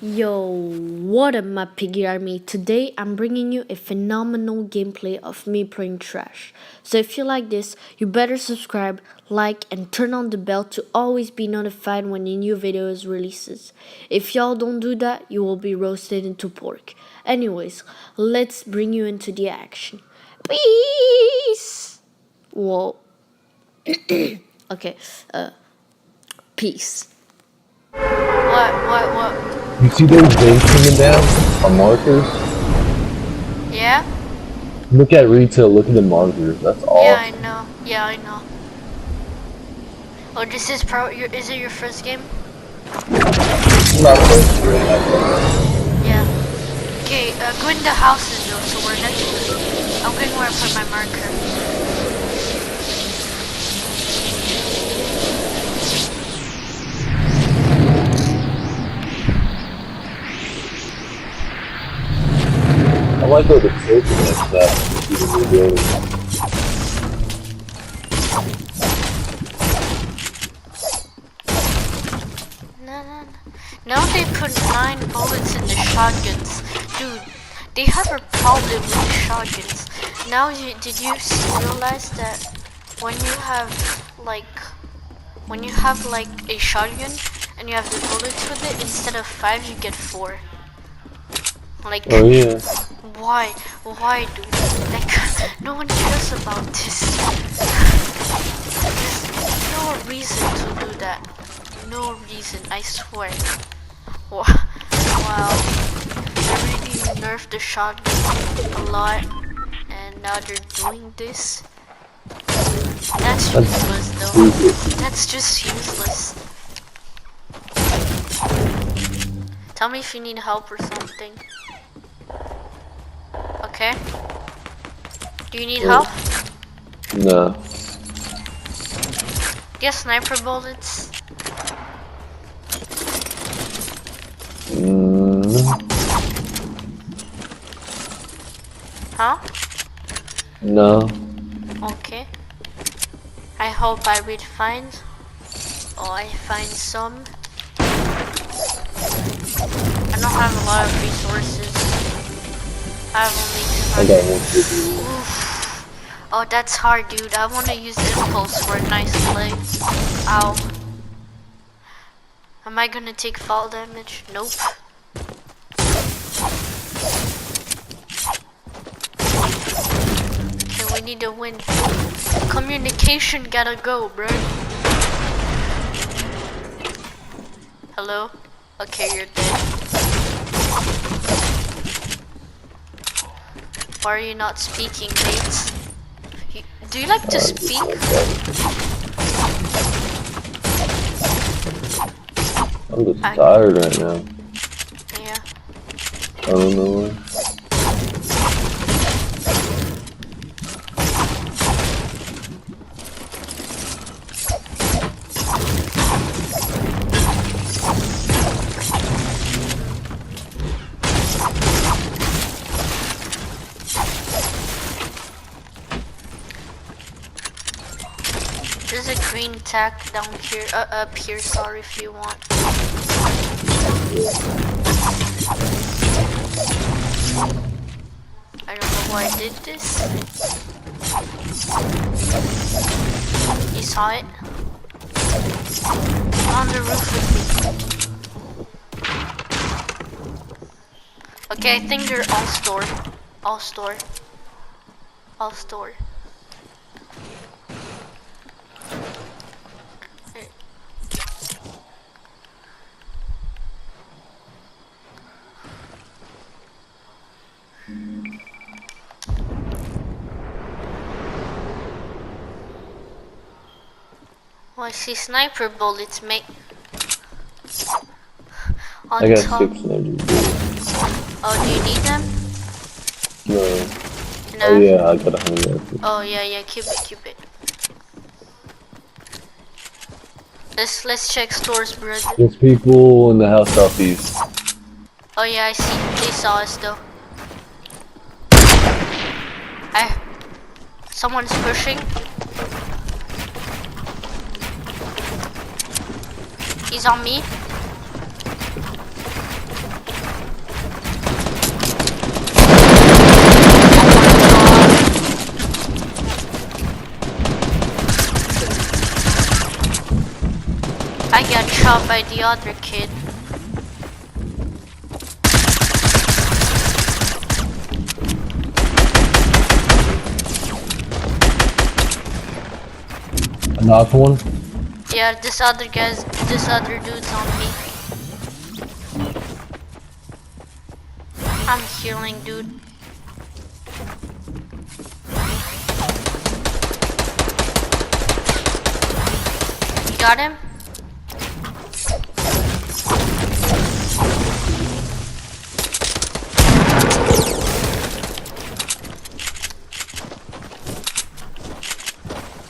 Yo, what up, my piggy army? Today I'm bringing you a phenomenal gameplay of me playing trash. So if you like this, you better subscribe, like, and turn on the bell to always be notified when a new video is releases. If y'all don't do that, you will be roasted into pork. Anyways, let's bring you into the action. Peace! Whoa. Okay, peace. What? You see those days coming down on markers? Yeah? Look at retail, look at the markers. That's all. Yeah, I know. Oh, this is is it your first game? Not close to it. Yeah. Okay, go in the houses though, so we're next to it. I'm going where I put my marker. I might go to church and stuff. See the new building. No. Now they put 9 bullets in the shotguns. Dude, they have a problem with the shotguns. Now, did you realize that when you have a shotgun and you have the bullets with it, instead of 5 you get 4. Like, oh yeah. Why, dude? Like, no one cares about this. There's no reason to do that. No reason, I swear. Wow, they really nerfed the shotgun a lot, and now they're doing this. That's useless though. That's just useless. Tell me if you need help or something. Okay? Do you need help? No. Get sniper bullets. Huh? No. Okay. I hope I will find. Oh, I find some. I don't have a lot of resources. I have only 200. I got one. Oof. Oh, that's hard, dude. I want to use impulse for a nice play. Ow. Am I gonna take fall damage? Nope. Okay, we need to win. Communication gotta go, bro. Hello? Okay, you're dead. Why are you not speaking, mates? Do you like to speak? I'm just tired right now. Yeah. I don't know why. There's a green tack down here, up here, sorry, if you want. I don't know why I did this. You saw it? On the roof with me. Okay, I think they're all store. All store. All store. Oh, I see sniper bullets, mate. On I got top. 600 bullets. Oh, do you need them? No. No. Oh yeah, I got 100. Oh yeah, keep it. Let's check stores, bro. There's people in the house southeast. Oh yeah, I see. They saw us though. Someone's pushing. He's on me. shot by the other kid. Another one? Yeah, this other dude's on me. I'm healing, dude. You got him?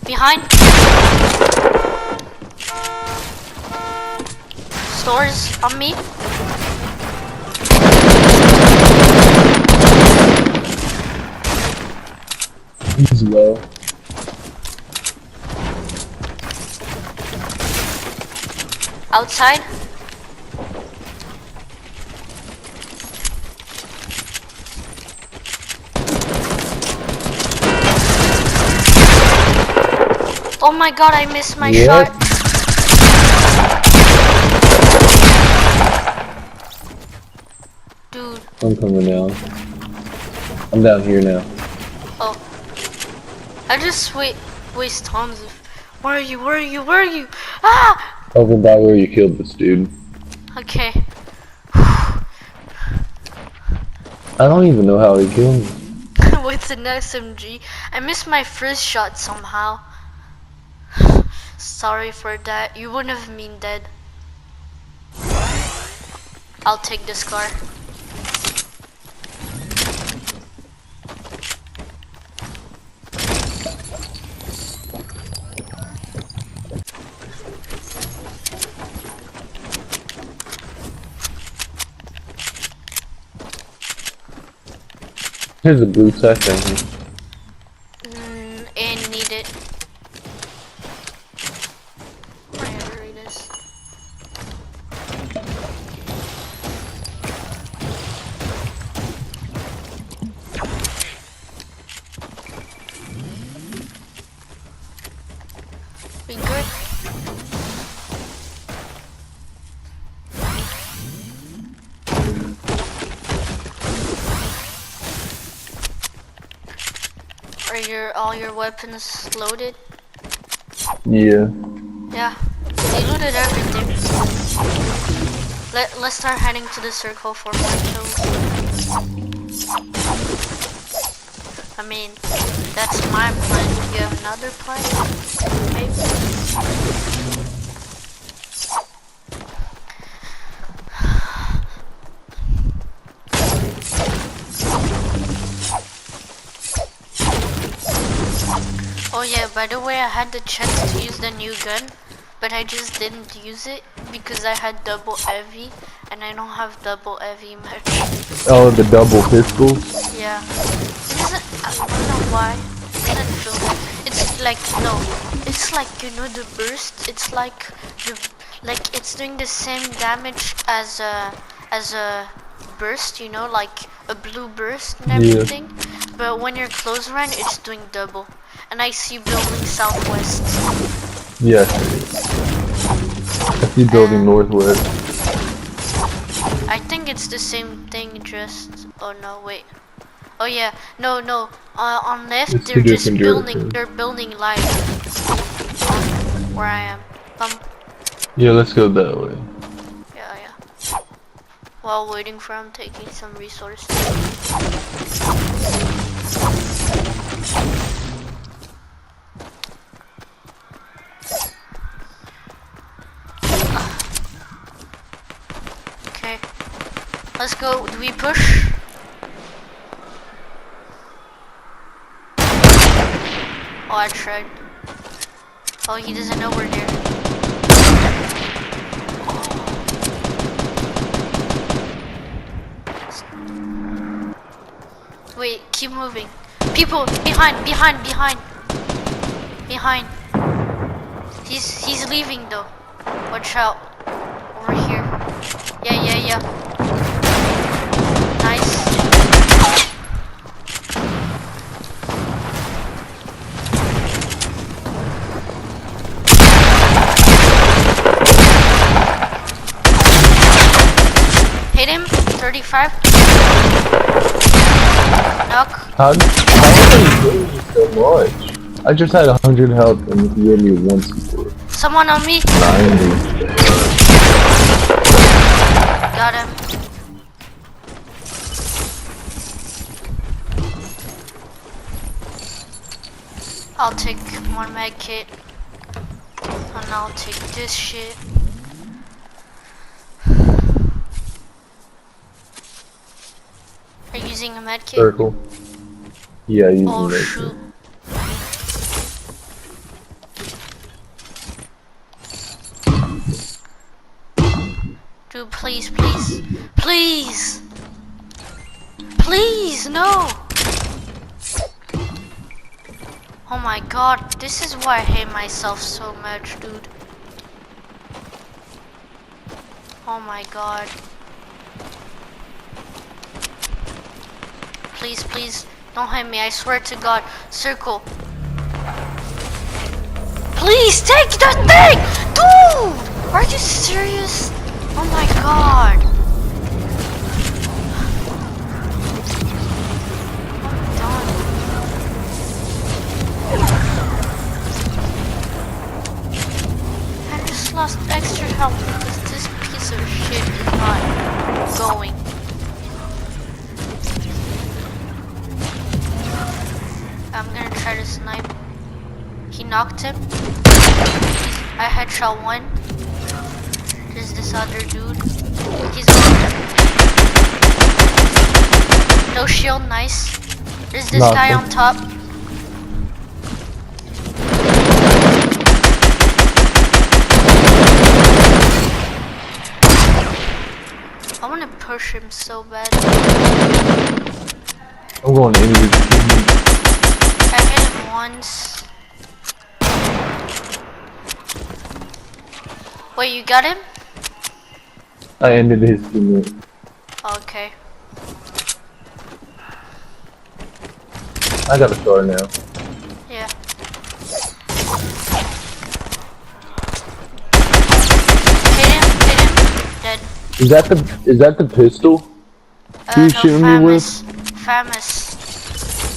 Behind. Stores on me. He's low. Outside. Oh my god, I missed my shot. Dude. I'm coming down. I'm down here now. Oh. I just waste tons of... Where are you? Where are you? Where are you? Ah! Over by where you killed this dude. Okay. I don't even know how he killed me. With an SMG. I missed my first shot somehow. Sorry for that. You wouldn't have been dead. I'll take this car. Here's a blue sack down here. And need it. Wherever it is. We good? Are all your weapons loaded? Yeah. Yeah, they looted everything. Let's start heading to the circle for more kills. I mean, that's my plan. You have another plan? Maybe. Oh yeah, by the way, I had the chance to use the new gun, but I just didn't use it because I had double heavy, and I don't have double heavy much. Oh, the double pistols? Yeah. I don't know why. It doesn't feel like... It's like, no. It's like, you know, the burst, it's like, it's doing the same damage as a burst, you know, like a blue burst and everything. Yeah. But when you're close range, it's doing double. And I see building southwest. Yes. I see building northwest. I think it's the same thing, just... Oh no, wait. Oh yeah, no. On left, It's they're just building. directions. They're building live. Where I am. Yeah, let's go that way. Yeah. While waiting for him, taking some resources. Okay, let's go. Do we push? Oh, I tried. Oh, he doesn't know we're here. Wait, keep moving. People, behind. He's leaving though. Watch out. Over here. Yeah. Nice. Hit him. 35. Knock. How did he kill me so much? I just had 100 health and he hit me once before. Someone on me. 90. Got him. I'll take one med kit. And I'll take this shit. Are you using a med kit? Circle. Yeah, using Oh that. shoot. Dude, please, please, please, please, no. Oh my god, this is why I hate myself so much, dude. Oh my god. Please, please, don't hit me, I swear to god. Circle. Please, take the thing! Dude! Are you serious? Oh my god. I'm done. I just lost extra health because this piece of shit is not going. I'm gonna try to snipe. He knocked him. I headshot one. There's this other dude. He's no shield, nice. There's this guy on top. I wanna push him so bad. I'm going into the team. I hit him once. Wait, you got him? I ended his teammate. Okay. I got a star now. Yeah. Hit him, dead. Is that the pistol? You No, shooting me with? Famous.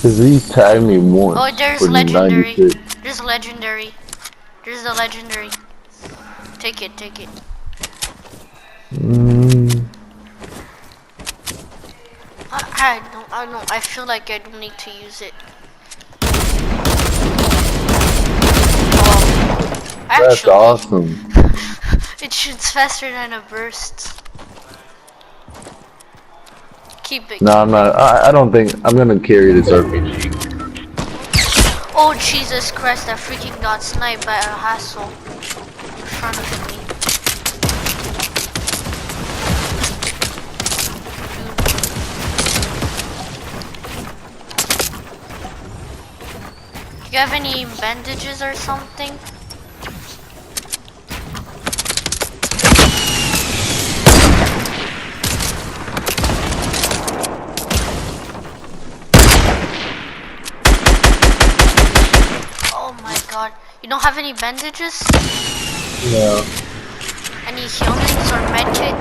Cause he tagged me once. Oh, there's for legendary. 96. There's legendary. There's the legendary. Take it, take it. I don't, I feel like I don't need to use it. Oh, That's actually, awesome. it shoots faster than a burst. Keep it. No, I'm not. I don't think I'm gonna carry this RPG. Oh Jesus Christ, I freaking got sniped by a hassle in front of me. You have any bandages or something? Oh my god. You don't have any bandages? No. Any healings or medkit?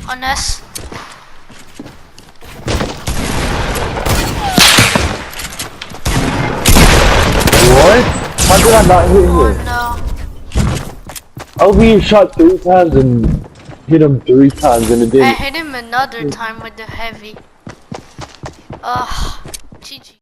On us. What? How did I not hit Oh him? no. I was being shot 3 times and hit him 3 times and it I didn't. hit him another time with the heavy. Ugh. GG.